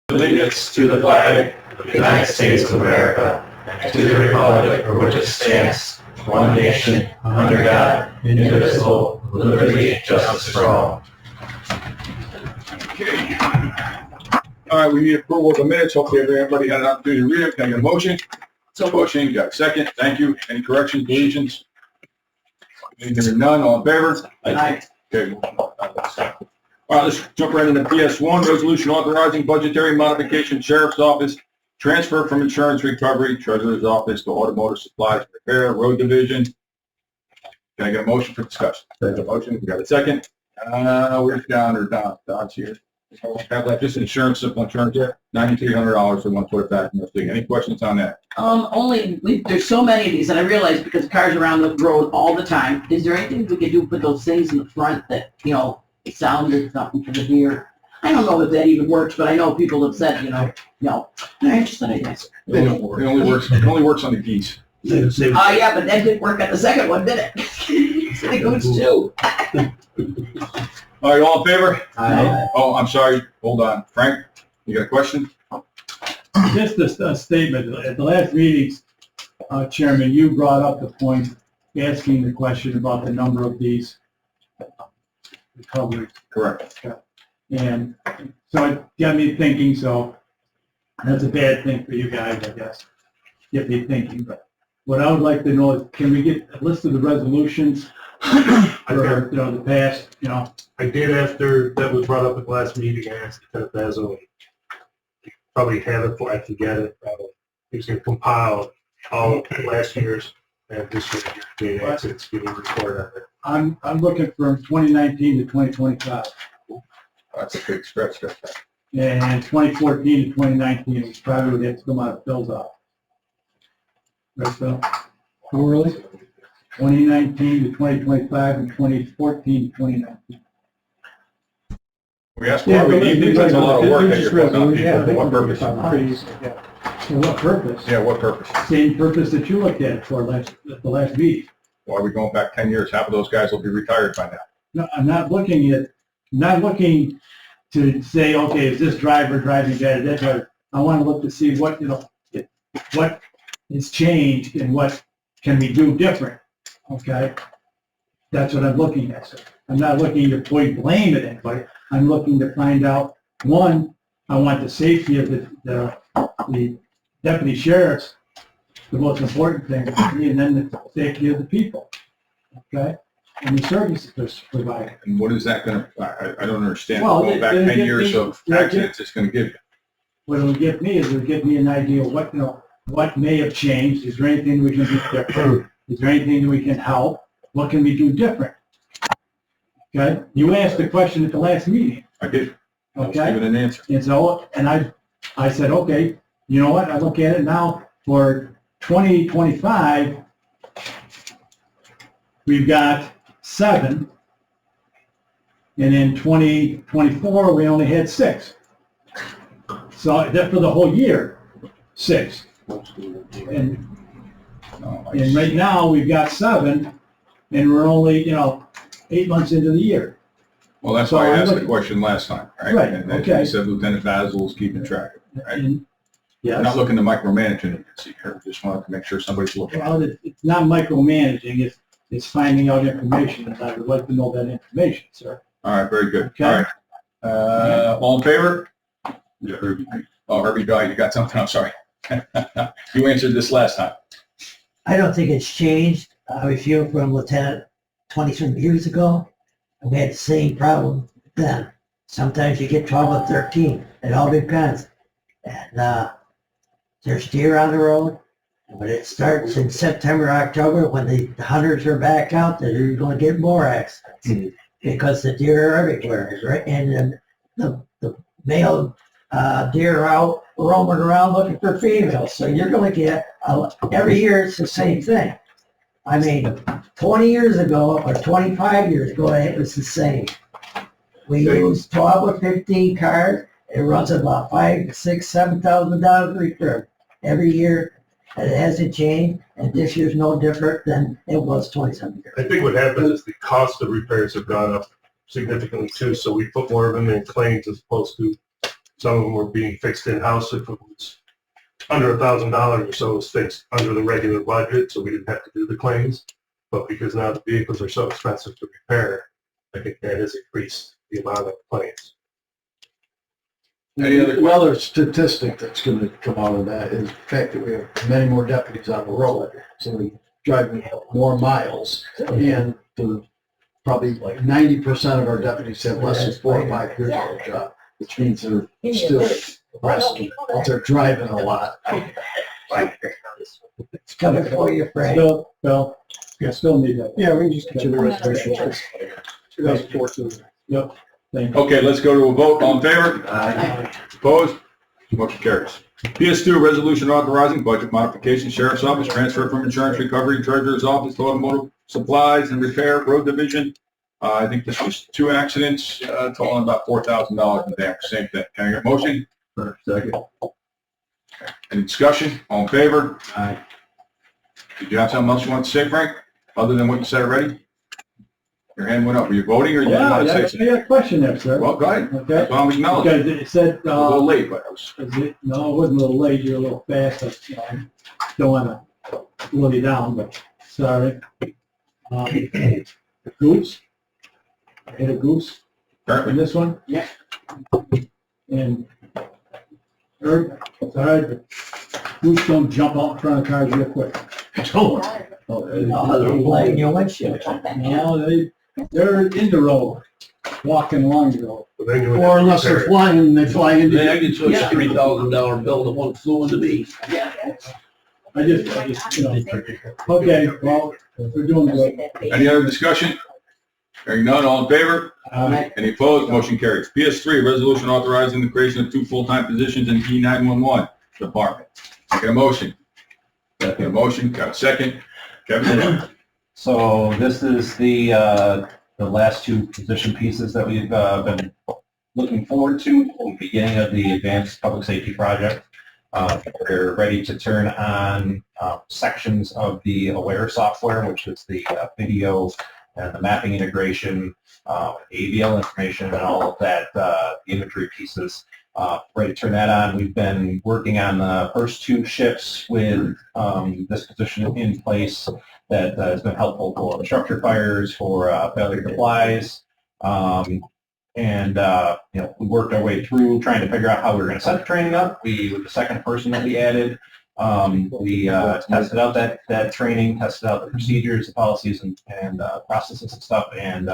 allegiance to the flag of the United States of America and to the republic for which it stands, one nation, under God, indivisible, with liberty and justice for all. Okay. All right, we need approval of the minutes. Hopefully everybody had an opportunity to read it. Can I get a motion? So motion, got a second. Thank you. Any corrections, deletions? Hearing none, all in favor? Aye. Okay. All right, let's jump right into PS1, resolution authorizing budgetary modification, sheriff's office, transfer from insurance recovery, treasurer's office to automotive supplies repair, road division. Can I get a motion for discussion? There's a motion. We got a second. Where's Don or Don? Don's here. Have like just insurance, simple insurance, yeah, $9,300 for 1 foot back. Any questions on that? There's so many of these, and I realize because cars are around the road all the time. Is there anything we could do to put those things in the front that, sound or something for the deer? I don't know if that even works, but I know people have said, no. All right, just let it answer. It only works on the geese. Yeah, but that didn't work on the second one, did it? It goes two. All right, all in favor? Aye. Oh, I'm sorry. Hold on. Frank, you got a question? Just a statement. At the last meetings, Chairman, you brought up the point, asking the question about the number of these recoveries. Correct. And so it got me thinking, so that's a bad thing for you guys, I guess. Get me thinking. But what I would like to know is, can we get a list of the resolutions for, the past, I did after that was brought up at the last meeting. I asked Lieutenant Basil. Probably have it before I can get it. He's going to compile all of last year's and this year's exits getting report on it. I'm looking from 2019 to 2025. That's a big stretch. And 2014 to 2019, we probably would have to come out of Phil's office. Right, Phil? Oh, really? 2019 to 2025 and 2014 to 2019. We asked for it. That's a lot of work that you're putting on people. For what purpose? For what purpose? Yeah, what purpose? Same purpose that you looked at for at the last meeting. Why are we going back 10 years? Half of those guys will be retired by now. No, I'm not looking to say, okay, is this driver driving bad, that driver? I want to look to see what, what has changed and what can we do different, okay? That's what I'm looking at, sir. I'm not looking to point blame at anybody. I'm looking to find out, one, I want the safety of the deputy sheriffs, the most important thing, and then the safety of the people, okay? And the services they're providing. And what is that going to, I don't understand. Well, Going back 10 years of accidents, it's going to give you. What it'll give me is it'll give me an idea of what, what may have changed. Is there anything we can do different? Is there anything that we can help? What can we do different? Okay? You asked the question at the last meeting. I did. I was Okay? giving an answer. And so, and I said, okay, you know what? I look at it now for 2025, we've got 7. And in 2024, we only had 6. So that for the whole year, 6. And right now, we've got 7, and we're only, 8 months into the year. Well, that's why I asked the question last time, right? Right, And okay. you said Lieutenant Basil's keeping track of it, right? And, I'm not yes. looking to micromanage an agency here. Just wanted to make sure somebody's looking at it. Well, it's not micromanaging, it's finding out information, and I would like to know that information, sir. All right, very good. Okay. All right. All in favor? Yeah, Herbie. Oh, Herbie died. You got something? I'm sorry. You answered this last time. I don't think it's changed. I reviewed from Lieutenant 20-some years ago, and we had the same problem then. Sometimes you get 12 or 13. It all depends. And there's deer on the road. And when it starts in September, October, when the hunters are back out, they're going to get more accidents because the deer are everywhere, right? And the male deer are out roaming around looking for females. So you're going to get, every year it's the same thing. I mean, 20 years ago or 25 years ago, it was the same. We use 12 or 15 cars. It runs about $5,000, $6,000, $7,000 return every year. And it hasn't changed, and this year's no different than it was 20-something years. I think what happened is the cost of repairs have gone up significantly too, so we put more of them in claims as opposed to Some of them were being fixed in-house. If it was under $1,000 or so, it was fixed under the regular budget, so we didn't have to do the claims. But because now the vehicles are so expensive to repair, I think that has increased the amount of claims. Any other Another statistic that's going to come out of that is the fact that we have many more deputies on the road, so we driving more miles, and probably like 90% of our deputies have less than 4 or 5 years on the job, which means they're still rusty, but they're driving a lot. It's coming for you, Frank. Still, Bill, you still need that. Yeah, we can just get you the resolution. 2014. Yep, thank you. Okay, let's go to a vote. All in favor? Aye. Opposed? Motion carries. PS2, resolution authorizing budget modification, sheriff's office, transfer from insurance recovery, treasurer's office, to automotive supplies and repair, road division. I think this was 2 accidents, totaling about $4,000 in damage. Same thing. Can I get a motion? Second. Any discussion? All in favor? Aye. Did you have something else you want to say, Frank, other than what you said already? Your hand went up. Were you voting or you Yeah, want to say I something? got a question there, sir. Well, go ahead. Okay, As long as you acknowledge it. because it said, A little late, but I was. no, it wasn't a little late, you're a little fast, but, you know, I don't wanna slow you down, but, sorry. The goose, I hit a goose in Apparently. this one. Yeah. And, sorry, but goose don't jump out in front of cars real quick. Oh, Oh, they're lighting your windshield. No, they're in the road, walking along the road. But then you would Or have to unless they're repair it. flying, they fly into Then I get to a Yeah. $3,000 bill that won't flew into me. yeah. I just, you know, okay, well, we're doing good. Any other discussion? Hearing none, all in favor? Any opposed? Motion carries. PS3, resolution authorizing the creation of 2 full-time positions in E911 department. Get a motion. Get a motion, got a second. Kevin? So this is the last 2 position pieces that we've been looking forward to at the beginning of the Advanced Public Safety Project. We're ready to turn on sections of the AWARE software, which is the video and the mapping integration, AVL information, and all of that, the imagery pieces. Ready to turn that on. We've been working on the first 2 shifts with this position in place that has been helpful for structure fires, for failure supplies, and you know, we worked our way through trying to figure out how we were going to set the training up. With the second person that we added, we tested out that training, tested out the procedures, the policies, and processes and stuff, and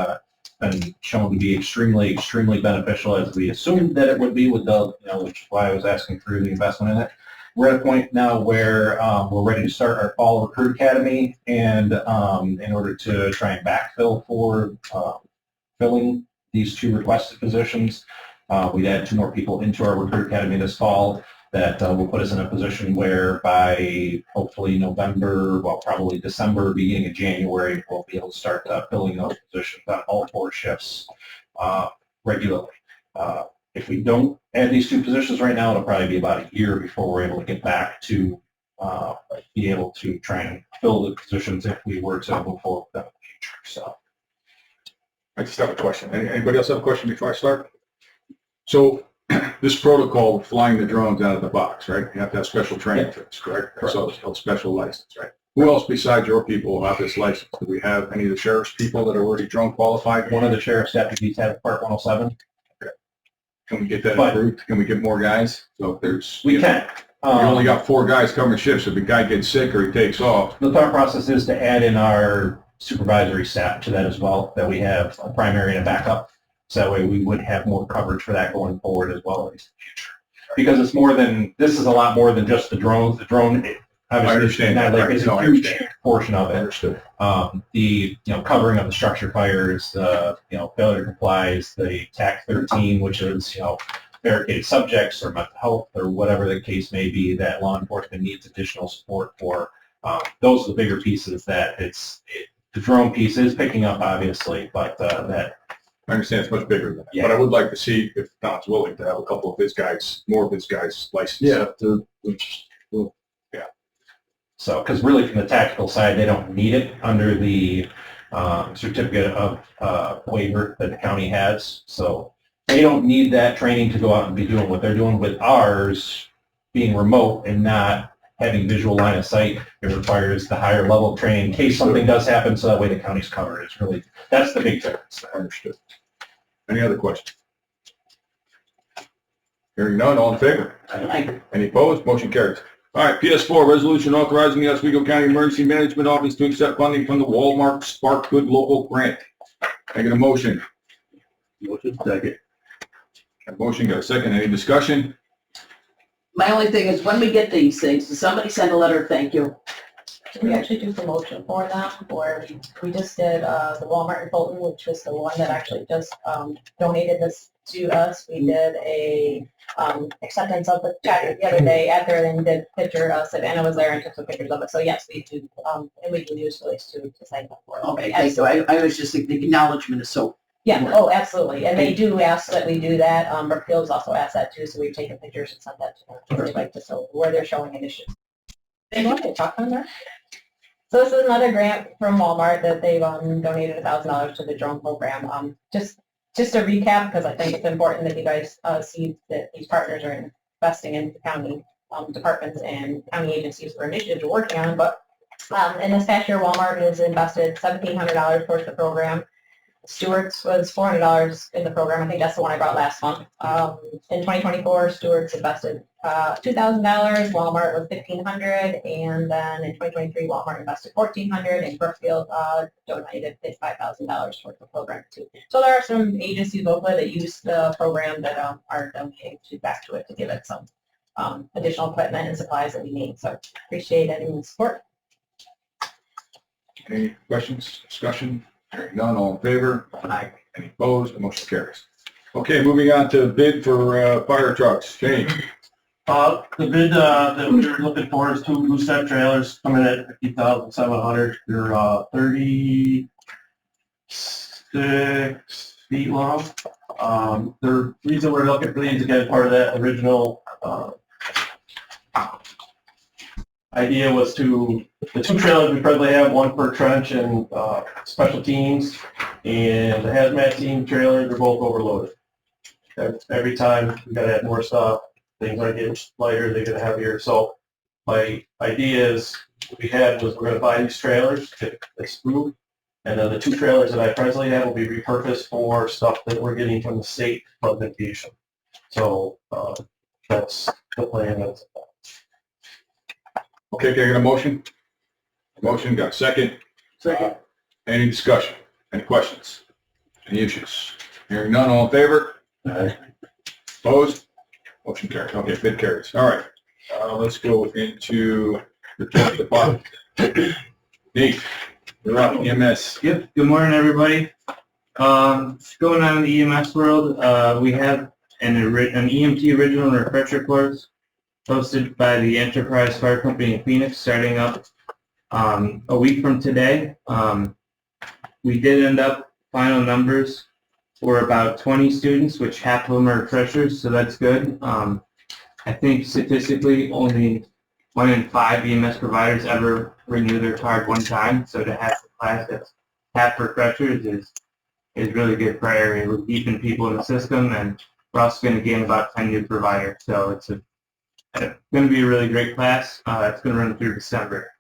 been shown to be extremely, extremely beneficial, as we assumed that it would be with the, you know, which is why I was asking for the investment in it. We're at a point now where we're ready to start our fall recruit academy, and in order to try and backfill for filling these 2 requested positions, we'd add 2 more people into our recruit academy this fall. That will put us in a position where by hopefully November, well, probably December, beginning of January, we'll be able to start filling those positions on all 4 shifts regularly. If we don't add these 2 positions right now, it'll probably be about a year before we're able to get back to be able to try and fill the positions if we were to move forward with them in the future. So. I just have a question. Anybody else have a question before I start? So this protocol of flying the drones out of the box, right? You have to have special training for this, correct? So it's called special license, right? Who else besides your people have this license? Do we have any of the sheriff's people that are already drone qualified? One of the sheriff's deputies have Part 107. Can we get that But- approved? Can we get more guys? So if there's, We can. you only got 4 guys covering shifts. If a guy gets sick or he takes off, The thought process is to add in our supervisory staff to that as well, that we have a primary and a backup. So that way we would have more coverage for that going forward as well in the future. Because it's more than, this is a lot more than just the drones. The drone, obviously, understand that, right. it's No, I a huge understand. portion of it. understood. The, you know, covering of the structure fires, you know, failure complies, the TAC 13, which is, you know, barricaded subjects or mental health or whatever the case may be that law enforcement needs additional support for. Those are the bigger pieces that the drone piece is picking up, obviously, but that. I understand it's much bigger than that. Yeah. But I would like to see if Don's willing to have a couple of his guys, more of his guys licensed. Yeah. So, because really from the tactical side, they don't need it under the certificate of waiver that the county has. So they don't need that training to go out and be doing what they're doing. With ours being remote and not having visual line of sight, it requires the higher level of training in case something does happen, so that way the county's covered. It's really, that's the big difference. Understood. Any other questions? Hearing none, all in favor? Any opposed? Motion carries. All right, PS4, resolution authorizing the Oswego County Emergency Management Office to accept funding from the Walmart Spark Good Local Grant. Can I get a motion? Motion second. Got a motion, got a second. Any discussion? My only thing is, when we get these things, does somebody send a letter of thank you? We actually do promotion for them, or we just did, the Walmart in Fulton, which was the one that actually just, donated this to us. We did a, acceptance of the check the other day after and did picture us, and Anna was there and took some pictures of it. So yes, we do, and we can use release to sign up for it. Okay, thank you. I was just thinking the acknowledgement is so, Yeah, oh, absolutely. And they do ask that we do that. Brookfield's also asked that too, so we've taken pictures and sent that to them. If they'd like to, so where they're showing initiatives. They want to talk on that? So this is another grant from Walmart that they've donated $1,000 to the drone program. Just to recap, because I think it's important that you guys see that these partners are investing in the county departments and county agencies for initiatives we're working on. But in this past year, Walmart has invested $1,700 towards the program. Stewart's was $400 in the program. I think that's the one I brought last month. In 2024, Stewart's invested $2,000. Walmart was $1,500, and then in 2023, Walmart invested $1,400, and Brookfield donated $5,000 towards the program too. So there are some agencies locally that use the program that are donating back to it to give it some additional equipment and supplies that we need. So appreciate any support. Any questions, discussion? Hearing none, all in favor? Aye. Any opposed? The motion carries. Okay, moving on to bid for fire trucks. Shane? The bid that we were looking for is 2 blue step trailers coming at $50,700. They're 36 feet long. The reason we're looking for these is again part of that original idea was to, the 2 trailers we presently have, one per trench and special teams, and the hazmat team trailers are both overloaded. Every time we gotta add more stuff, things are getting lighter, they get heavier. So my idea is, what we had was we're gonna buy these trailers, get this approved, and then the 2 trailers that I presently have will be repurposed for stuff that we're getting from the state flood mitigation. So that's the plan. That's Okay, can I get a motion? Motion, got a second? Second. Any discussion? Any questions? Any issues? Hearing none, all in favor? Aye. Opposed? Motion carries. Okay, bid carries. All right. Let's go into the total department. Nate, you're up, EMS. Yep, good morning, everybody. Going on in the EMS world, we have an EMT original refresher course hosted by the Enterprise Fire Company in Phoenix, starting up a week from today. We did end up final numbers for about 20 students, which half of them are refreshers, so that's good. I think statistically only 1 in 5 EMS providers ever renew their card one time, so to have a class that's half refreshers is really good for our area. We're keeping people in the system, and we're also going to gain about 10 new providers, so it's going to be a really great class. It's going to run through December.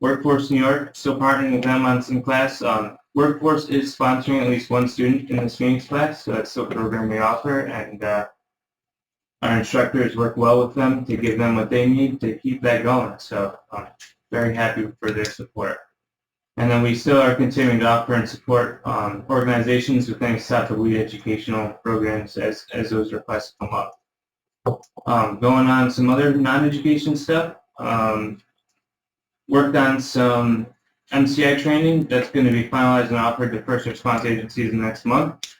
Workforce New York, still partnering with them on some class. Workforce is sponsoring at least 1 student in this Phoenix class, so that's still a program we offer, and our instructors work well with them to give them what they need to keep that going, so I'm very happy for their support. And then we still are continuing to offer and support organizations within South of Weed educational programs as those requests come up. Going on some other non-education stuff, worked on some MCI training that's going to be finalized and offered to first response agencies next month.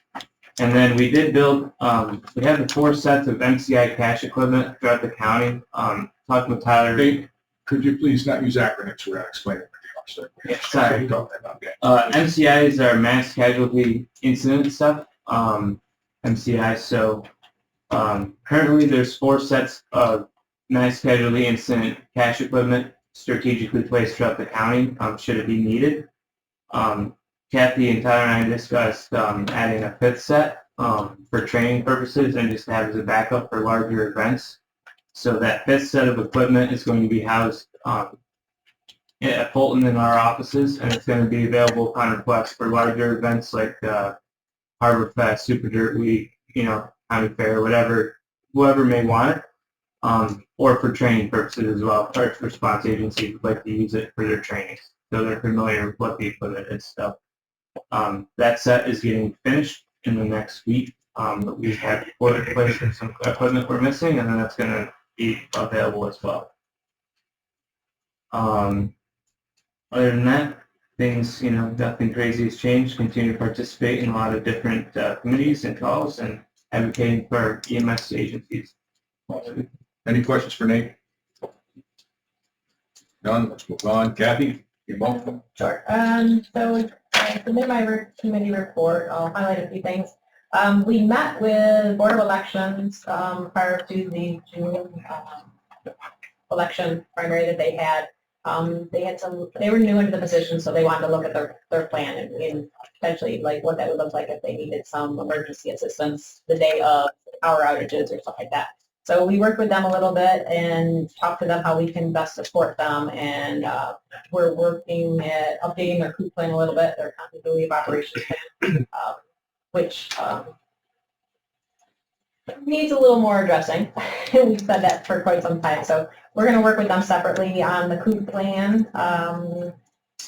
And then we did build, we have the 4 sets of MCI cash equipment throughout the county. Talking with Tyler. Nate, could you please not use acronyms? We're not explaining what you are. Yeah, sorry. Okay. MCI is our mass casualty incident stuff. MCI, so currently there's 4 sets of mass casualty incident cash equipment strategically placed throughout the county, should it be needed. Kathy and Tyler and I discussed adding a fifth set for training purposes and just to have as a backup for larger events. So that fifth set of equipment is going to be housed at Fulton in our offices, and it's going to be available upon request for larger events like Harbor Fest, Super Dirt Week, County Fair, whoever may want it, or for training purposes as well. First response agencies would like to use it for their trainings, so they're familiar with what the equipment is. So that set is getting finished in the next week. We have ordered placed some equipment we're missing, and then that's going to be available as well. Other than that, things, nothing crazy has changed. Continue to participate in a lot of different committees and calls and advocating for our EMS agencies. Any questions for Nate? None, let's move on. Kathy, you're welcome. Sure. So I submitted my committee report. I'll highlight a few things. We met with Board of Elections prior to the June election primary that they had. They were new into the position, so they wanted to look at their plan and potentially like what that would look like if they needed some emergency assistance the day of power outages or stuff like that. So we worked with them a little bit and talked to them how we can best support them, and we're working at updating their COOP plan a little bit, their continuity of operations plan, which needs a little more addressing. We've said that for quite some time, so we're going to work with them separately on the COOP plan.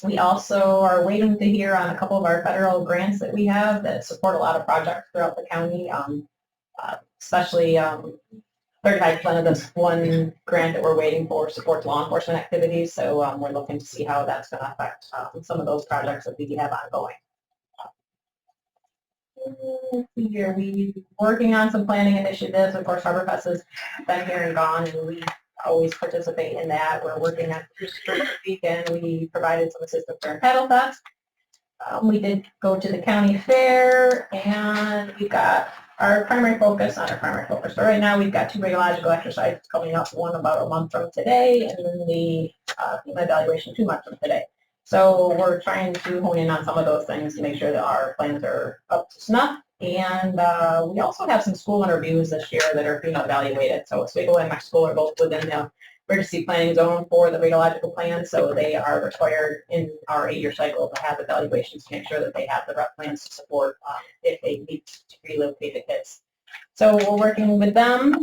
We also are waiting to hear on a couple of our federal grants that we have that support a lot of projects throughout the county, especially 35% of this one grant that we're waiting for supports law enforcement activities, so we're looking to see how that's going to affect some of those projects that we have ongoing. We're working on some planning initiatives. Of course, Harbor Fest has been here and gone, and we always participate in that. We're working on this weekend. We provided some assistance during Paddle Fest. We did go to the county fair, and we've got our primary focus on our primary focus. So right now we've got 2 radiological exercises coming up, one about a month from today, and then the evaluation 2 months from today. So we're trying to hone in on some of those things to make sure that our plans are up to snuff. And we also have some school interviews this year that are being evaluated. So Oswego and Mexico are both within the emergency planning zone for the radiological plan, so they are required in our 8-year cycle to have evaluations to make sure that they have the right plans to support if they need to relocate the kids. So we're working with them,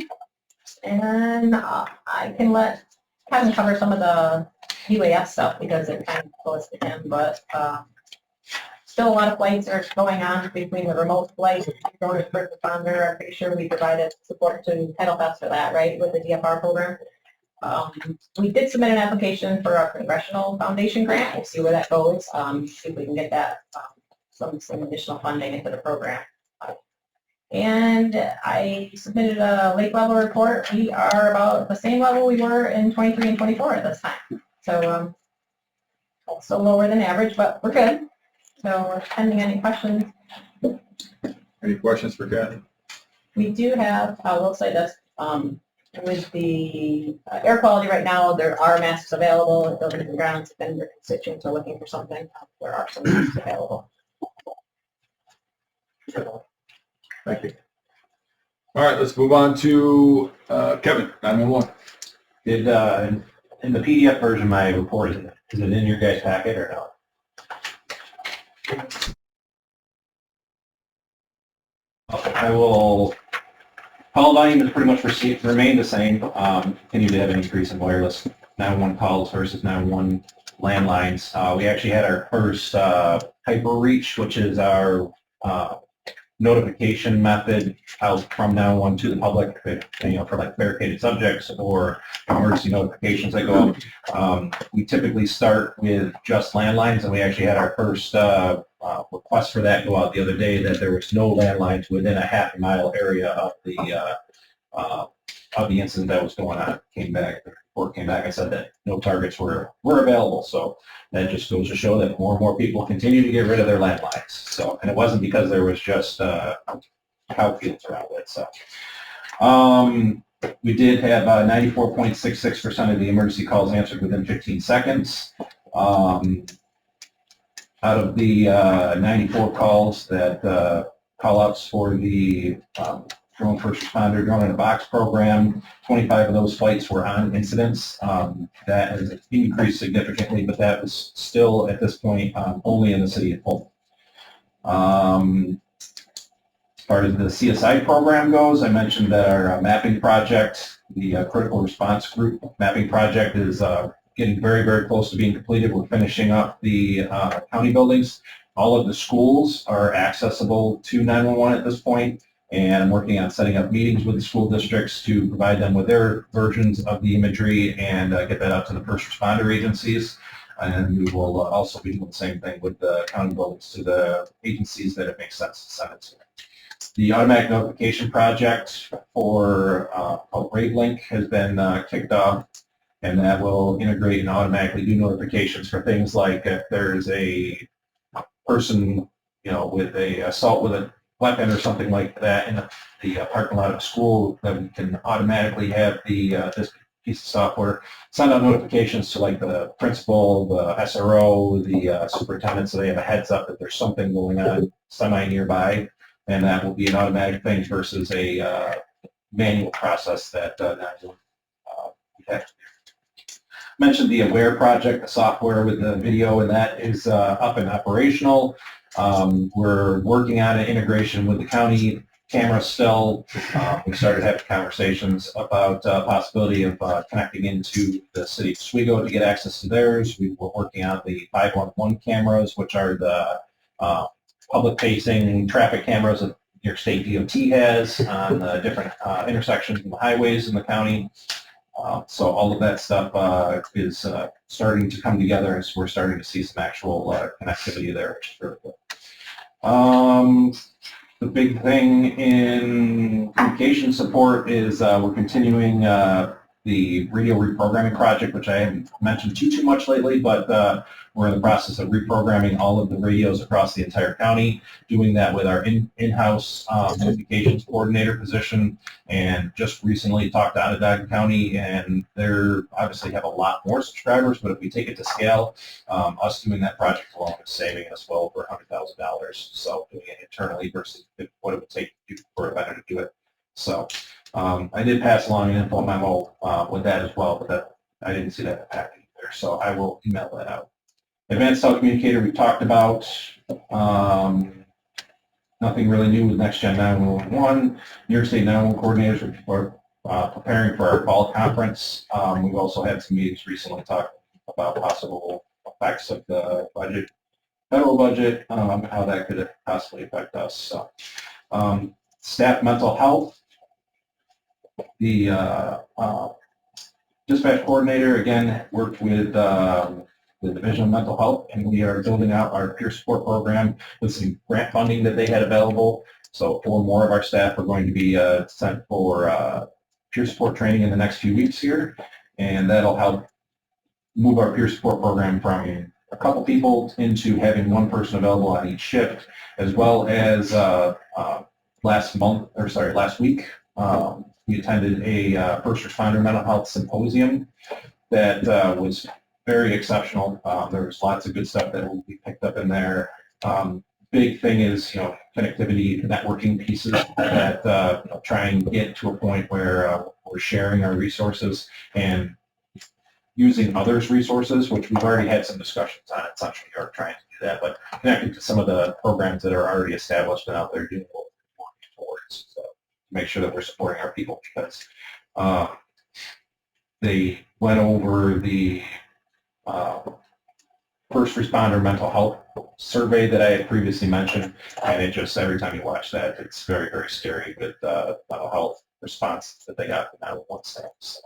and I can let Kevin cover some of the UAS stuff because it kind of goes to him, but still a lot of flights are going on between the remote flights, drone and first responder. I'm pretty sure we provided support to Paddle Fest for that, right, with the DFR program. We did submit an application for our Congressional Foundation grant. We'll see where that goes, see if we can get that some additional funding into the program. And I submitted a lake level report. We are about the same level we were in 23 and 24 at this time. So also lower than average, but we're good. So pending any questions. Any questions for Kathy? We do have, I will say this, with the air quality right now, there are masks available at buildings and grounds. If your constituents are looking for something, there are some masks available. Thank you. All right, let's move on to Kevin, 911. Did, in the PDF version of my report, is it in your guys' packet or not? I will, call volume is pretty much remained the same. Continue to have an increase in wireless 911 calls versus 911 landlines. We actually had our first hyper reach, which is our notification method out from 911 to the public, for like barricaded subjects or emergency notifications that go out. We typically start with just landlines, and we actually had our first request for that go out the other day, that there was no landlines within a half-mile area of the incident that was going on. The report came back and said that no targets were available, so that just goes to show that more and more people continue to get rid of their landlines. So, and it wasn't because there was just cow fields around it. So, we did have 94.66% of the emergency calls answered within 15 seconds. Out of the 94 calls that call outs for the drone first responder drone in a box program, 25 of those flights were on incidents. That has increased significantly, but that was still at this point only in the city of Fulton. As far as the CSI program goes, I mentioned that our mapping project, the critical response group mapping project, is getting very, very close to being completed. We're finishing up the county buildings. All of the schools are accessible to 911 at this point, and I'm working on setting up meetings with the school districts to provide them with their versions of the imagery and get that out to the first responder agencies. And we will also be doing the same thing with the county buildings to the agencies that it makes sense to send it to. The automatic notification project for RaveLink has been kicked off, and that will integrate and automatically do notifications for things like if there's a person, with a assault with a weapon or something like that in the parking lot of a school, that we can automatically have this piece of software send out notifications to like the principal, the SRO, the superintendent, so they have a heads up that there's something going on semi-nearby, and that will be an automatic thing versus a manual process that we have to do. Mentioned the Aware project, the software with the video, and that is up and operational. We're working on an integration with the county camera still. We started having conversations about possibility of connecting into the city of Oswego to get access to theirs. We were working on the 511 cameras, which are the public-facing traffic cameras that your state DOT has on the different intersections and the highways in the county. So all of that stuff is starting to come together as we're starting to see some actual connectivity there, which is really good. The big thing in communication support is we're continuing the radio reprogramming project, which I haven't mentioned too much lately, but we're in the process of reprogramming all of the radios across the entire county, doing that with our in-house communications coordinator position, and just recently talked to Onondaga County, and they're obviously have a lot more subscribers, but if we take it to scale, us doing that project alone is saving us well over $100,000. So doing it internally versus what it would take for a vendor to do it. So I did pass along an info memo with that as well, but I didn't see that in the package there, so I will email that out. Advanced Telecommunicator we talked about. Nothing really new with NextGen 911. New York State 911 coordinators are preparing for our fall conference. We've also had some meetings recently talking about possible effects of the budget, federal budget, how that could possibly affect us. So, staff mental health. The dispatch coordinator, again, worked with the Division of Mental Health, and we are building out our peer support program with some grant funding that they had available. So 4 more of our staff are going to be sent for peer support training in the next few weeks here, and that'll help move our peer support program from a couple people into having 1 person available on each shift, as well as last week, we attended a first responder mental health symposium that was very exceptional. There was lots of good stuff that will be picked up in there. Big thing is, connectivity, networking pieces that try and get to a point where we're sharing our resources and using others' resources, which we've already had some discussions on at Central New York trying to do that, but connecting to some of the programs that are already established and out there doing what we want towards. So make sure that we're supporting our people, because they went over the first responder mental health survey that I had previously mentioned, and it just, every time you watch that, it's very, very scary with the mental health response that they got from 911 staff. So.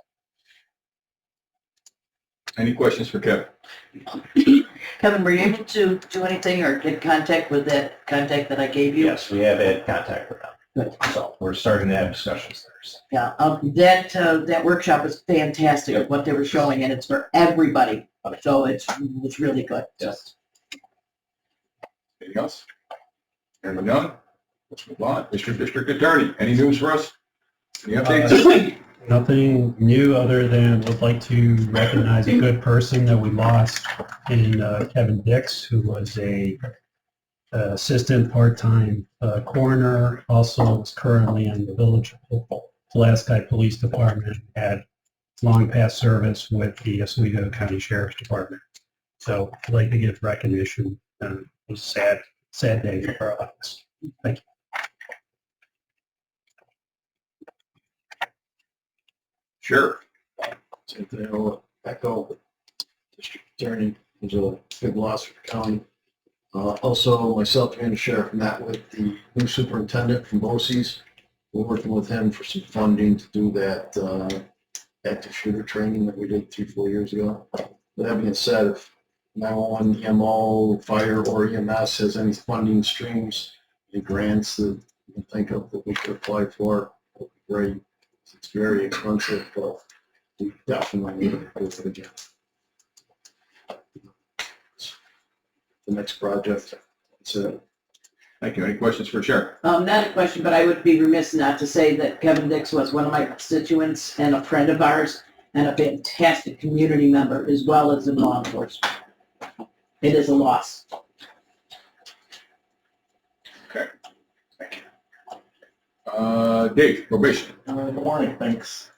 Any questions for Kevin? Kevin, were you able to do anything or get contact with that contact that I gave you? Yes, we have had contact with them. Good. So we're starting to have discussions there. So. Yeah, that workshop was fantastic, Yep. what they were showing, and it's for everybody. So it's really good. Yes. Anything else? Hearing none? Let's move on. Mr. District Attorney, any news for us? Any updates? Nothing new other than would like to recognize a good person that we lost in Kevin Dix, who was a assistant part-time coroner, also is currently in the Village of Pulaski Police Department, had long past service with the Oswego County Sheriff's Department. So I'd like to give recognition. It was a sad day for our office. Thank you. Sure. So I'll echo District Attorney, was a big loss for the county. Also, myself and the sheriff met with the new superintendent from BOCES. We're working with him for some funding to do that active shooter training that we did 3-4 years ago. That being said, if 911, EMO, fire, or EMS has any funding streams, any grants that you can think of that we could apply for, that would be great. It's very expensive, but we definitely need to do it again. The next project, that's it. Thank you. Any questions for Sheriff? Not a question, but I would be remiss not to say that Kevin Dix was one of my constituents and a friend of ours and a fantastic community member as well as in law enforcement. It is a loss. Okay. Thank you. Dave, probation. Good morning, thanks.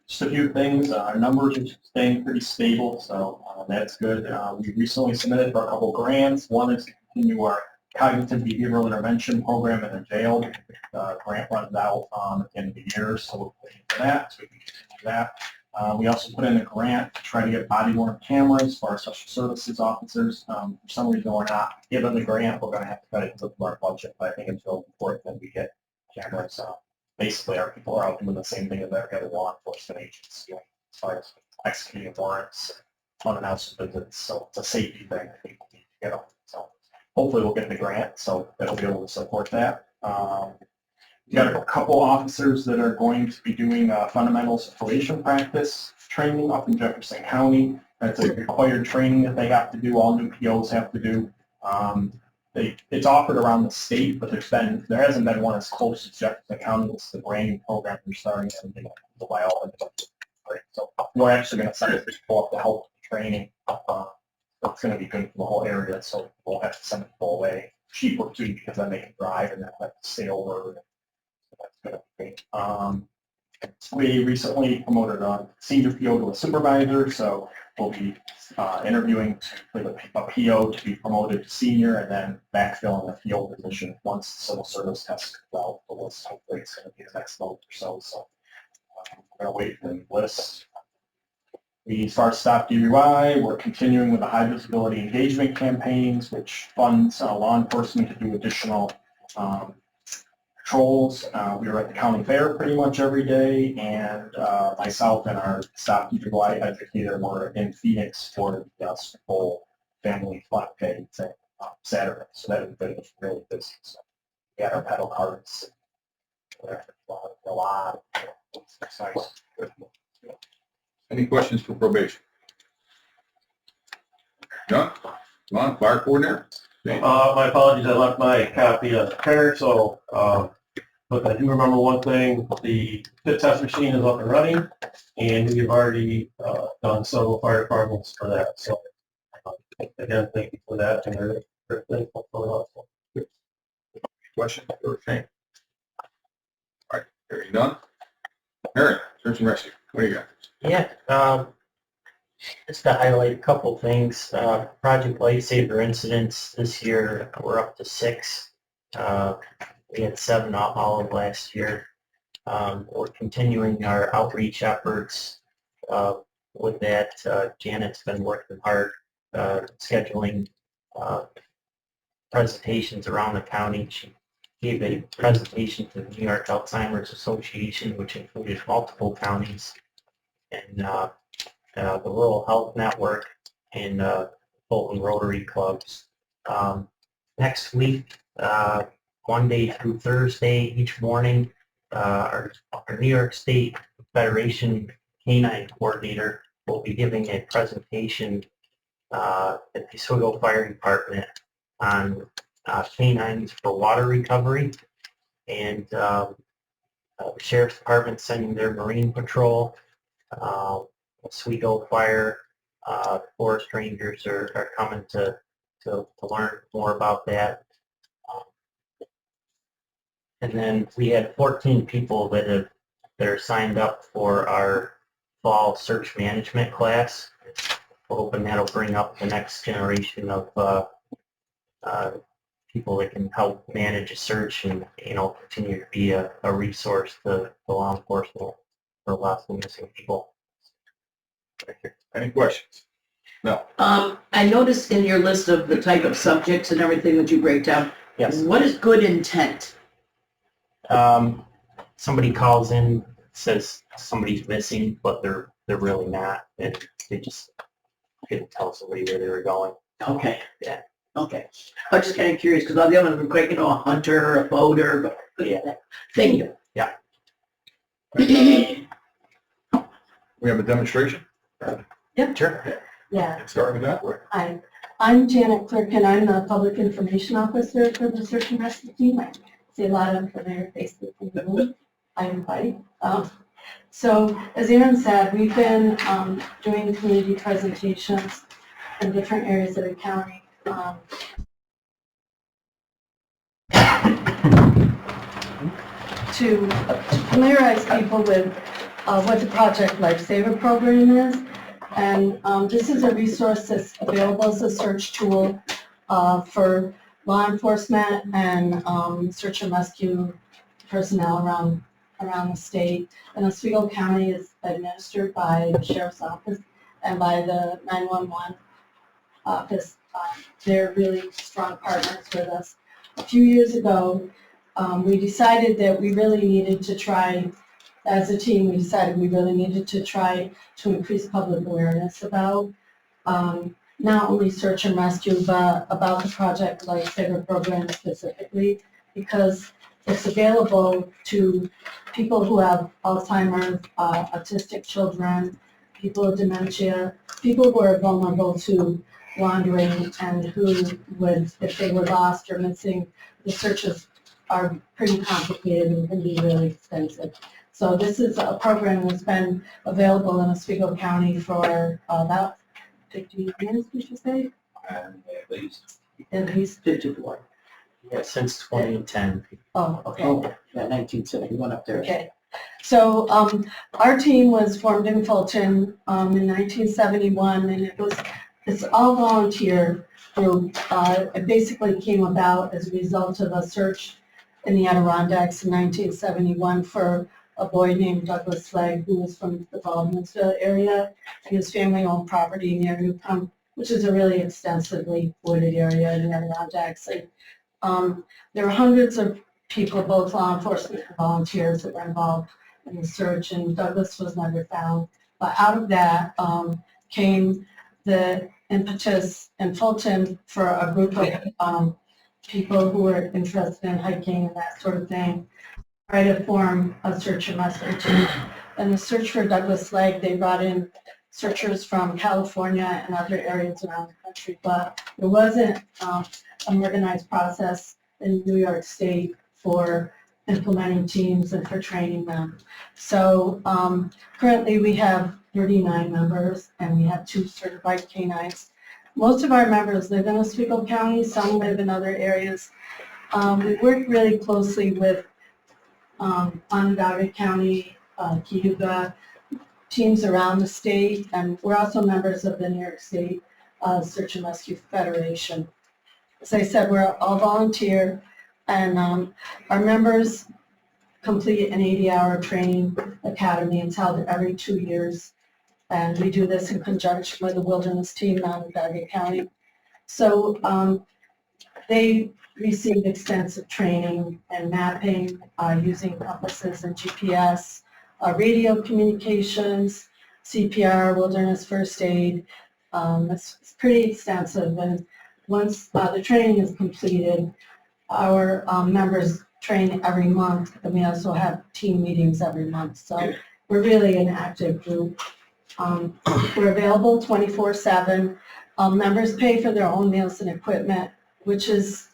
Just a few things. Our numbers are staying pretty stable, so that's good. We recently submitted for a couple grants. One is to continue our cognitive behavioral intervention program in the jail. Grant runs out at the end of the year, so we're waiting for that, so we can continue that. We also put in a grant to try to get body-worn cameras for our social services officers. For some reason, we're not given the grant. We're going to have to cut it into our budget, but I think it's real important that we get cameras. Basically, our people are out doing the same thing as every other law enforcement agency as far as executing warrants, unannounced visits. So it's a safety thing. I think we need to get on. So hopefully we'll get the grant, so that'll be able to support that. We got a couple officers that are going to be doing fundamentals of probation practice training up in Jefferson County. That's a required training that they have to do. All new POs have to do. It's offered around the state, but there hasn't been one as close as Jefferson County. This is a brand new program they're starting in July. So we're actually going to send it people up to help with the training. It's going to be good for the whole area, so we'll have to send people away. Cheaper too, because then they can drive and not have to stay over. So that's going to be great. We recently promoted a senior PO to a supervisor, so we'll be interviewing for a PO to be promoted to senior and then backfilling the PO position once the civil service test comes out. The list hopefully it's going to be the next month or so. So we're going to wait for the list. As far as Stop DUI, we're continuing with the high visibility engagement campaigns, which funds law enforcement to do additional patrols. We were at the county fair pretty much every day, and myself and our Stop DUI educator were in Phoenix for the Super Bowl family fun day Saturday. So that was really busy. So we had our pedal carts. A lot. It's nice. Any questions for probation? None? Come on, fire coordinator. My apologies, I left my copy prepared, so, but I do remember one thing, the fit test machine is up and running, and we've already done several fire departments for that, so again, thank you for that, and we're thankful for that. Question for Shane? All right, hearing none. Aaron, search and rescue, what do you got? Yeah, just to highlight a couple things. Project Lifesaver incidents this year, we're up to 6. We had 7 all of last year. We're continuing our outreach efforts with that. Janet's been working hard scheduling presentations around the county. She gave a presentation to the New York Alzheimer's Association, which included multiple counties, and the Rural Health Network and Fulton Rotary Clubs. Next week, Monday through Thursday, each morning, our New York State Federation Canine Coordinator will be giving a presentation at the Oswego Fire Department on canines for water recovery, and Sheriff's Department sending their Marine Patrol, Oswego Fire, Forest Rangers are coming to learn more about that. And then we had 14 people that are signed up for our fall search management class. We're hoping that'll bring up the next generation of people that can help manage a search and, continue to be a resource to law enforcement for lots of missing people. Any questions? No. I noticed in your list of the type of subjects and everything that you break down, Yes. what is good intent? Somebody calls in, says somebody's missing, but they're really not, and they just couldn't tell somebody where they were going. Okay. Yeah. Okay. I was just kind of curious because all the other ones were quite, a hunter, a boater, but yeah. Thank you. Yeah. We have a demonstration? Yeah, sure. Yeah, Start with that. hi. I'm Janet Clerk, and I'm the Public Information Officer for the Search and Rescue team. I see a lot of familiar faces in the room. I invite. So, as Aaron said, we've been doing community presentations in different areas of the county. To familiarize people with what the Project Lifesaver program is. And this is a resource that's available as a search tool for law enforcement and search and rescue personnel around the state. And Oswego County is administered by the Sheriff's Office and by the 911 Office. They're really strong partners with us. A few years ago, we decided that we really needed to try, as a team, we decided we really needed to try to increase public awareness about not only search and rescue, but about the Project Lifesaver program specifically, because it's available to people who have Alzheimer's, autistic children, people with dementia, people who are vulnerable to wandering and who would, if they were lost or missing, the searches are pretty complicated and can be really expensive. So this is a program that's been available in Oswego County for about 50 years, would you say? At least 54. Yeah, since 2010. Oh, okay. Oh, yeah, 1971 up there. Okay. So our team was formed in Fulton in 1971, and it's all volunteer group. It basically came about as a result of a search in the Adirondacks in 1971 for a boy named Douglas Flagg, who was from the Baldwinsville area, and his family owned property near Newcomb, which is a really extensively wooded area in the Adirondacks. And, there were hundreds of people, both law enforcement and volunteers, that were involved in the search, and Douglas was never found. But out of that came the impetus in Fulton for a group of people who were interested in hiking and that sort of thing, try to form a search and rescue team. And the search for Douglas Flagg, they brought in searchers from California and other areas around the country, but there wasn't an organized process in New York State for implementing teams and for training them. So currently we have 39 members and we have 2 certified canines. Most of our members live in Oswego County, some live in other areas. We work really closely with Onondaga County, Cayuga, teams around the state, and we're also members of the New York State Search and Rescue Federation. As I said, we're all volunteer, and our members complete an 80-hour training academy. It's held every 2 years, and we do this in conjunction with the wilderness team in Onondaga County. So they receive extensive training and mapping using compasses and GPS, radio communications, CPR, wilderness first aid. It's pretty extensive, and once the training is completed, our members train every month, and we also have team meetings every month. So we're really an active group. We're available 24/7. Members pay for their own meals and equipment, which is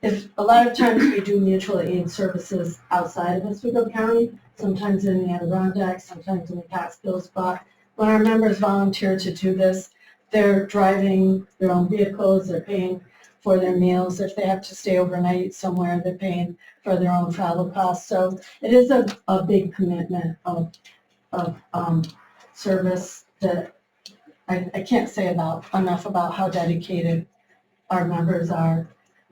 if, a lot of times we do mutual aid services outside of Oswego County, sometimes in the Adirondacks, sometimes in the Catskills, but when our members volunteer to do this, they're driving their own vehicles, they're paying for their meals. If they have to stay overnight somewhere, they're paying for their own travel costs. So it is a big commitment of service that I can't say enough about how dedicated our members are.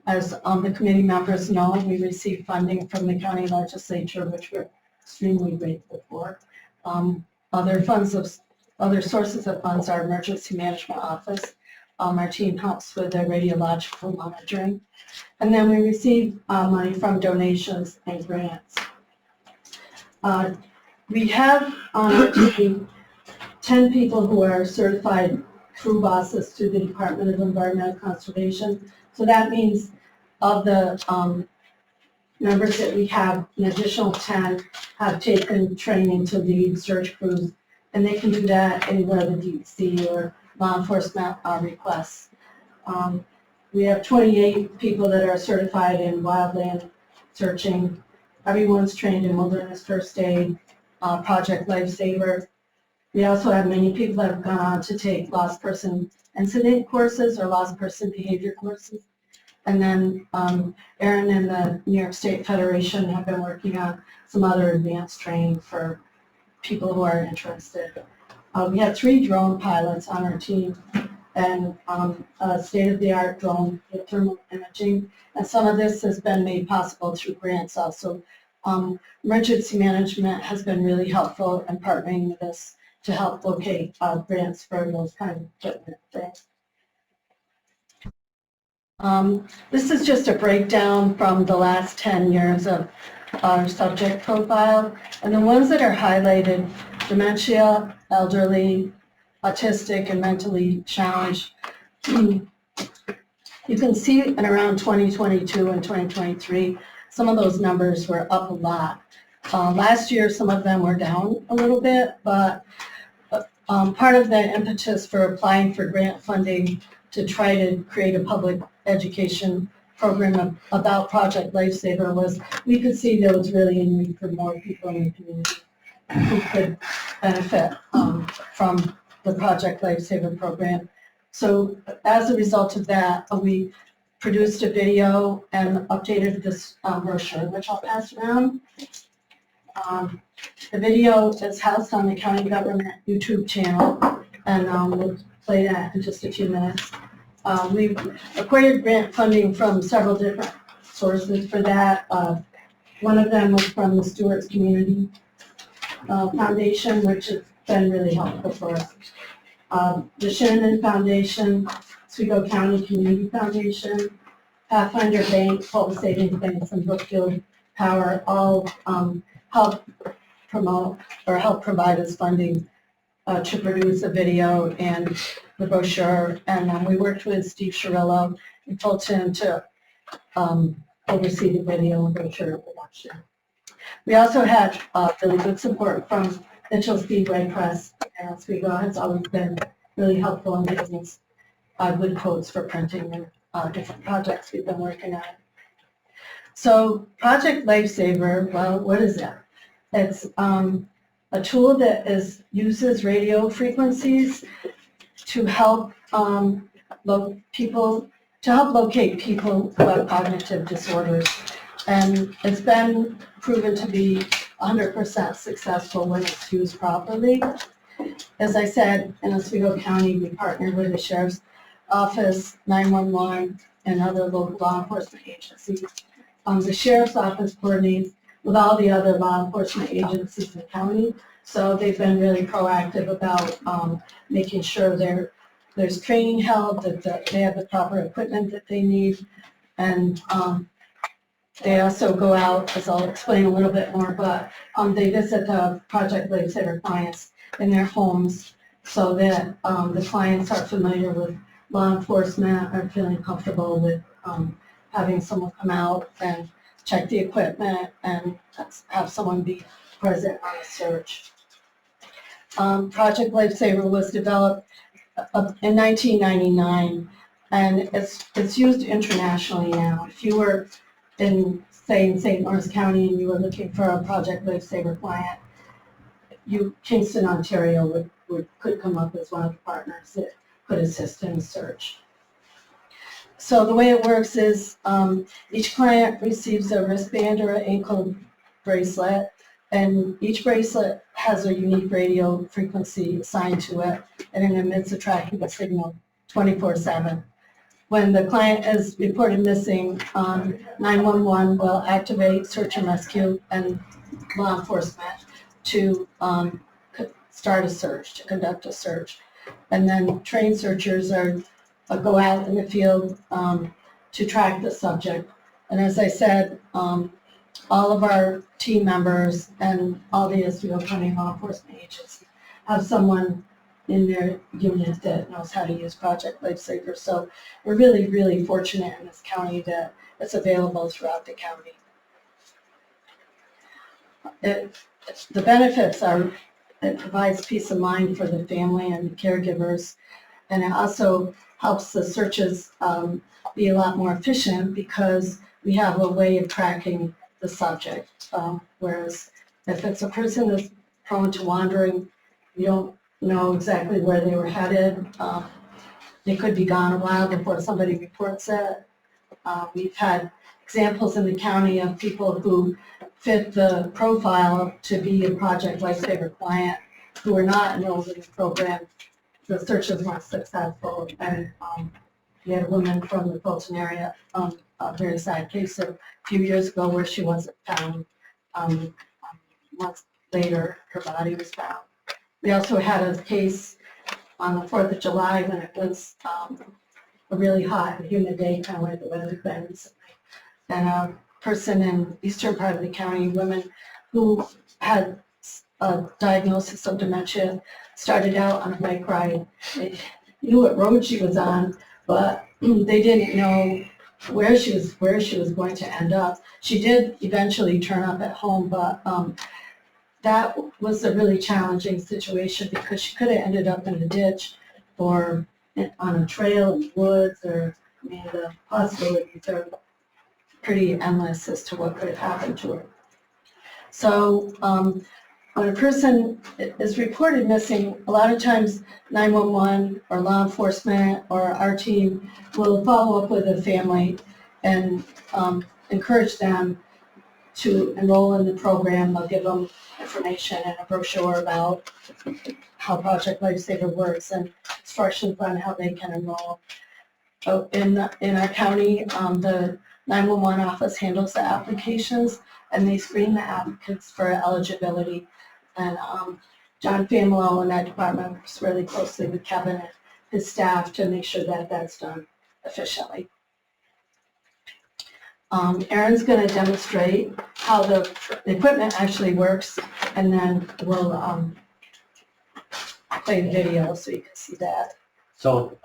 As the committee members know, we receive funding from the county legislature, which we're extremely grateful for. Other sources of funds are emergency management office. Our team helps with the radiological monitoring. And then we receive money from donations and grants. We have on our team 10 people who are certified crew bosses through the Department of Environmental Conservation. So that means of the members that we have, an additional 10 have taken training to lead search crews, and they can do that anywhere the DEC or law enforcement requests. We have 28 people that are certified in wildland searching. Everyone's trained in wilderness first aid, Project Lifesaver. We also have many people that have gone on to take lost person incident courses or lost person behavior courses. And then Erin and the New York State Federation have been working on some other advanced training for people who are interested. We have 3 drone pilots on our team and a state-of-the-art drone with thermal imaging. And some of this has been made possible through grants also. Emergency management has been really helpful in partnering with us to help locate grants for those kind of equipment things. This is just a breakdown from the last 10 years of our subject profile. And the ones that are highlighted, dementia, elderly, autistic, and mentally challenged, you can see in around 2022 and 2023, some of those numbers were up a lot. Last year, some of them were down a little bit, but part of the impetus for applying for grant funding to try to create a public education program about Project Lifesaver was we could see there was really a need for more people in the community who could benefit from the Project Lifesaver program. So as a result of that, we produced a video and updated this brochure, which I'll pass around. The video is housed on the county government YouTube channel, and we'll play that in just a few minutes. We've acquired grant funding from several different sources for that. One of them was from the Stewart's Community Foundation, which has been really helpful for us. The Shannon Foundation, Oswego County Community Foundation, Pathfinder Bank, Public Savings Banks, and Brookfield Power all help promote or help provide us funding to produce a video and the brochure. And we worked with Steve Chirillo in Fulton to oversee the video and brochure production. We also had really good support from Mitchell Speedway Press, and Oswego has always been really helpful in giving us good quotes for printing and different projects we've been working on. So Project Lifesaver, well, what is that? It's a tool that uses radio frequencies to help locate people who have cognitive disorders. And it's been proven to be 100% successful when it's used properly. As I said, in Oswego County, we partnered with the Sheriff's Office, 911, and other local law enforcement agencies. The Sheriff's Office coordinates with all the other law enforcement agencies in the county, so they've been really proactive about making sure there's training held, that they have the proper equipment that they need, and they also go out, as I'll explain a little bit more, but they visit the Project Lifesaver clients in their homes so that the clients are familiar with law enforcement, are feeling comfortable with having someone come out and check the equipment and have someone be present on the search. Project Lifesaver was developed in 1999 And it's used internationally now. If you were in, say, in St. Lawrence County and you were looking for a Project Lifesaver client, Kingston, Ontario could come up as one of the partners that could assist in the search. So the way it works is each client receives a wristband or an ankle bracelet, and each bracelet has a unique radio frequency assigned to it, and it emits a tracking signal 24/7. When the client is reported missing, 911 will activate search and rescue and law enforcement to start a search, to conduct a search. And then trained searchers go out in the field to track the subject. And as I said, all of our team members and all the Oswego County law enforcement agents have someone in their unit that knows how to use Project Lifesaver. So we're really, really fortunate in this county that it's available throughout the county. The benefits are, it provides peace of mind for the family and the caregivers, and it also helps the searches be a lot more efficient because we have a way of tracking the subject. Whereas if it's a person that's prone to wandering, you don't know exactly where they were headed. They could be gone a while before somebody reports it. We've had examples in the county of people who fit the profile to be a Project Lifesaver client who were not enrolled in the program. The searches weren't successful, and we had a woman from the Fulton area, a very sad case a few years ago where she wasn't found. Months later, her body was found. We also had a case on the 4th of July when it was a really hot and humid day, kind of like the weather's been recently. And a person in eastern part of the county, women who had a diagnosis of dementia, started out on a bike ride. They knew what road she was on, but they didn't know where she was going to end up. She did eventually turn up at home, but that was a really challenging situation because she could have ended up in a ditch or on a trail in the woods, or I mean, the possibilities are pretty endless as to what could have happened to her. So when a person is reported missing, a lot of times 911 or law enforcement or our team will follow up with the family and encourage them to enroll in the program. They'll give them information and a brochure about how Project Lifesaver works and instructions on how they can enroll. So in our county, the 911 office handles the applications, and they screen the applicants for eligibility. And John Famelo in that department works really closely with Kevin and his staff to make sure that that's done efficiently. Erin's going to demonstrate how the equipment actually works, and then we'll play the video so you can see that. So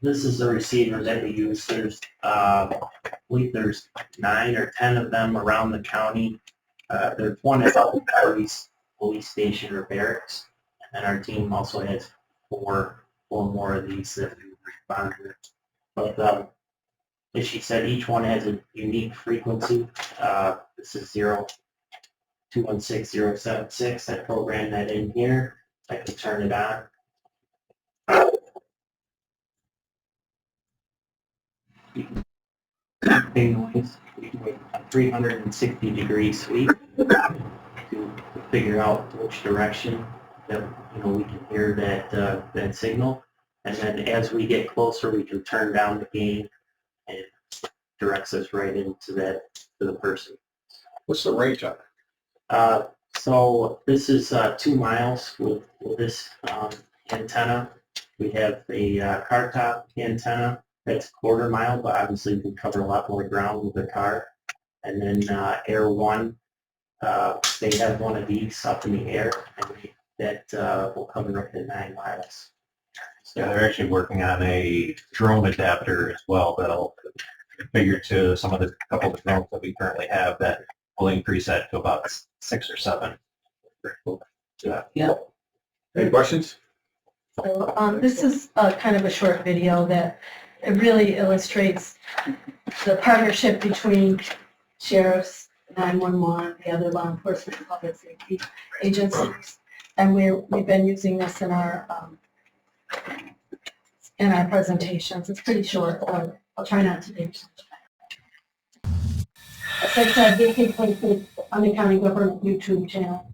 this is the receiver that we use. There's, I believe there's 9 or 10 of them around the county. There's one at the police station or barracks, and then our team also has four more of these that we respond to. But as she said, each one has a unique frequency. This is 216076. I programmed that in here. I can turn it on. Big noise, 360 degree sweep to figure out which direction that we can hear that signal, and then as we get closer, we can turn down the gain and it directs us right into to the person. What's the range on it? So this is 2 miles with this antenna. We have a car top antenna that's 1/4 mile, but obviously we can cover a lot more ground with the car. And then Air One, they have one of these up in the air, and that will cover up to 9 miles. So yeah, they're actually working on a drone adapter as well that'll configure to some of the couple of drones that we currently have that will increase that to about 6 or 7. Yeah. Any questions? So this is kind of a short video that it really illustrates the partnership between sheriffs, 911, the other law enforcement and public safety agencies. And we've been using this in our presentations. It's pretty short. I'll try not to take too much time. As I said, this takes place on the county government YouTube channel.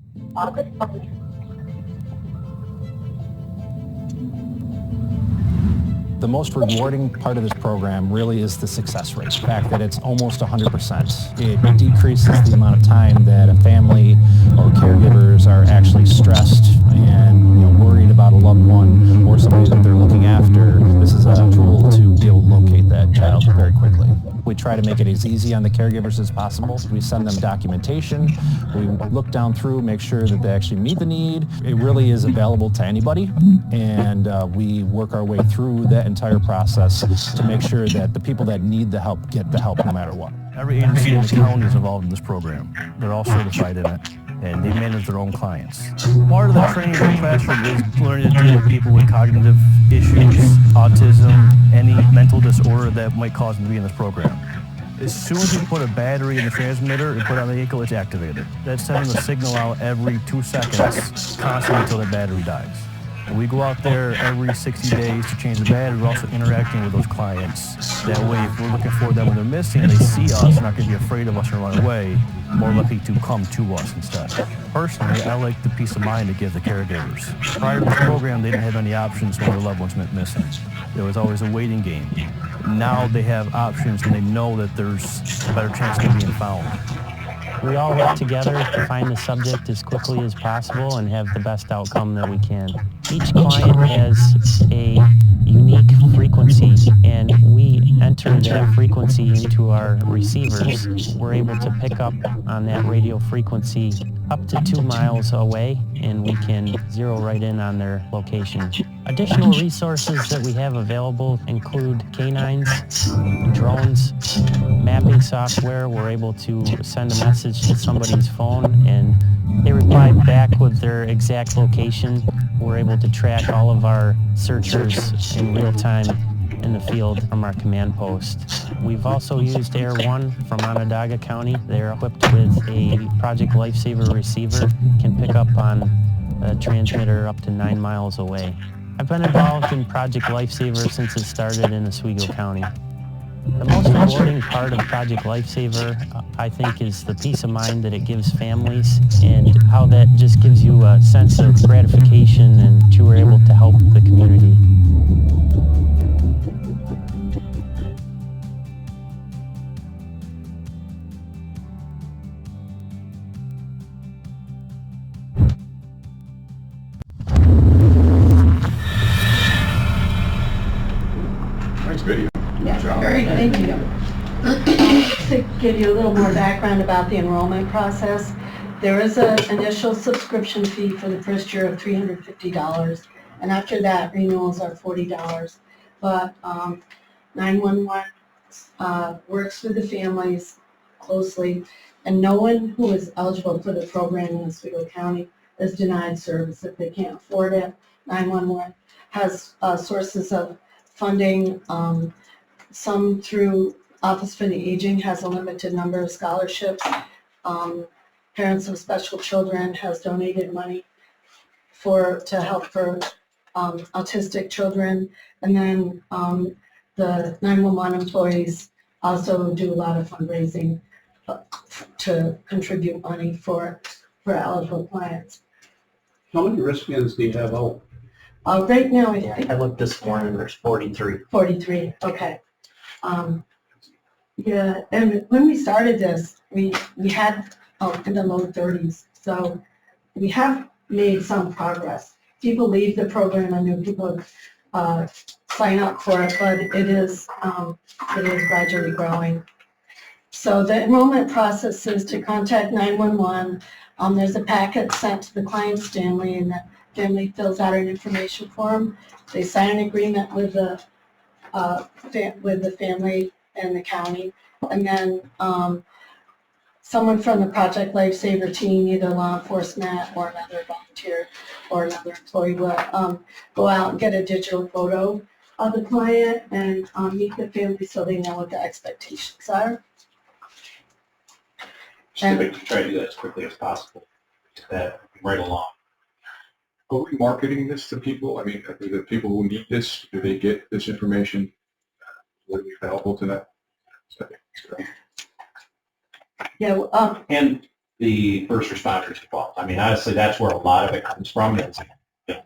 The most rewarding part of this program really is the success rate, the fact that it's almost 100%. It decreases the amount of time that a family or caregivers are actually stressed and worried about a loved one or somebody that they're looking after. This is a tool to be able to locate that child very quickly. We try to make it as easy on the caregivers as possible. We send them documentation. We look down through, make sure that they actually meet the need. It really is available to anybody, and we work our way through that entire process to make sure that the people that need the help get the help no matter what. Every agency in the county is involved in this program. They're all certified in it, and they manage their own clients. Part of the training in the classroom is learning to deal with people with cognitive issues, autism, any mental disorder that might cause them to be in this program. As soon as you put a battery in the transmitter and put it on the ankle, it's activated. That's sending the signal out every 2 seconds, constantly until the battery dies. We go out there every 60 days to change the battery. We're also interacting with those clients. That way, if we're looking for them when they're missing and they see us, they're not going to be afraid of us and run away, more likely to come to us instead. Personally, I like the peace of mind it gives the caregivers. Prior to this program, they didn't have any options when their loved ones went missing. There was always a waiting game. Now they have options and they know that there's a better chance of being found. We all work together to find the subject as quickly as possible and have the best outcome that we can. Each client has a unique frequency, and we enter that frequency into our receivers. We're able to pick up on that radio frequency up to 2 miles away, and we can zero right in on their location. Additional resources that we have available include canines, drones, mapping software. We're able to send a message to somebody's phone and they reply back with their exact location. We're able to track all of our searchers in real time in the field from our command post. We've also used Air One from Onondaga County. They're equipped with a Project Lifesaver receiver, can pick up on a transmitter up to 9 miles away. I've been involved in Project Lifesaver since it started in Oswego County. The most rewarding part of Project Lifesaver, I think, is the peace of mind that it gives families and how that just gives you a sense of gratification and that you were able to help the community. Nice video. Yeah, very good. Thank you. To give you a little more background about the enrollment process, there is an initial subscription fee for the first year of $350, and after that, renewals are $40. But 911 works with the families closely, and no one who is eligible for the program in Oswego County is denied service if they can't afford it. 911 has sources of funding, some through Office for the Aging has a limited number of scholarships. Parents of Special Children has donated money to help for autistic children. And then the 911 employees also do a lot of fundraising to contribute money for eligible clients. How many wristbands do you have out? Right now, I think I looked this morning, there's 43. 43, okay. Yeah, and when we started this, we had in the low 30s, so we have made some progress. People leave the program and new people sign up for it, but it is gradually growing. So the enrollment process is to contact 911. There's a packet sent to the client's family, and the family fills out an information form. They sign an agreement with the family and the county, and then someone from the Project Lifesaver team, either law enforcement or another volunteer or another employee, will go out and get a digital photo of the client and meet the family so they know what the expectations are. Just to try to do that as quickly as possible, that right along. Are we marketing this to people? I mean, do the people who need this, do they get this information? Would it be helpful to them? Yeah, And the first responders involved. I mean, honestly, that's where a lot of it comes from. It's,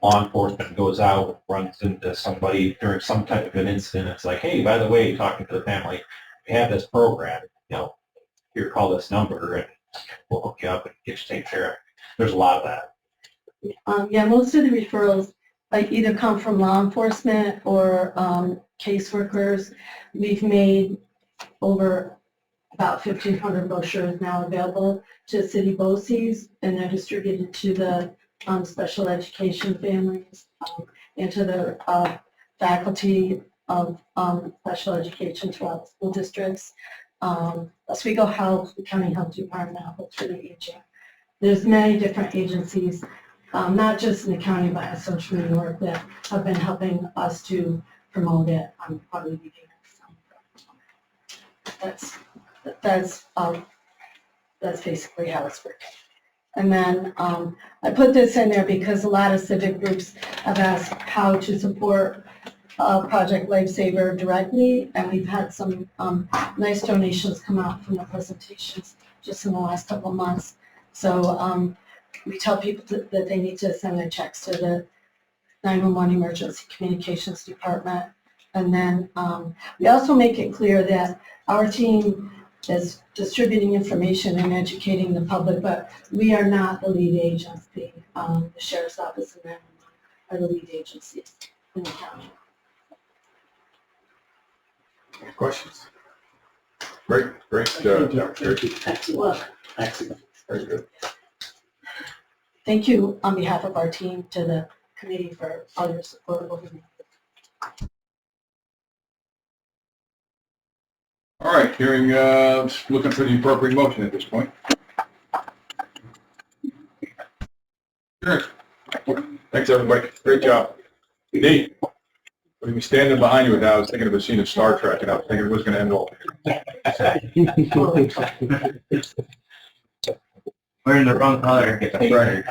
law enforcement goes out, runs into somebody during some type of an incident. It's like, hey, by the way, talking to the family, we have this program, here, call this number, and we'll hook you up and get you taken care of. There's a lot of that. yeah, most of the referrals either come from law enforcement or caseworkers. We've made over about 1,500 brochures now available to city BOCES, and they're distributed to the special education families and to the faculty of special education throughout the school districts. Oswego Health, the County Health Department, Health for the Aging. There's many different agencies, not just in the county, but at Social New York, that have been helping us to promote it on Public Media. That's basically how it's working. And then I put this in there because a lot of civic groups have asked how to support Project Lifesaver directly, and we've had some nice donations come out from the presentations just in the last couple of months. So we tell people that they need to send their checks to the 911 Emergency Communications Department. And then we also make it clear that our team is distributing information and educating the public, but we are not the lead agency. The Sheriff's Office and 911 are the lead agencies in the county. Any questions? Great. Excellent. Very good. Thank you on behalf of our team to the committee for all your support over the years. All right, hearing, looking for the appropriate motion at this point. Sure. Thanks, everybody. Great job. Nate, when we standing behind you, I was thinking of a scene of Star Trek, and I was thinking it was going to end all. We're in the wrong color. Right.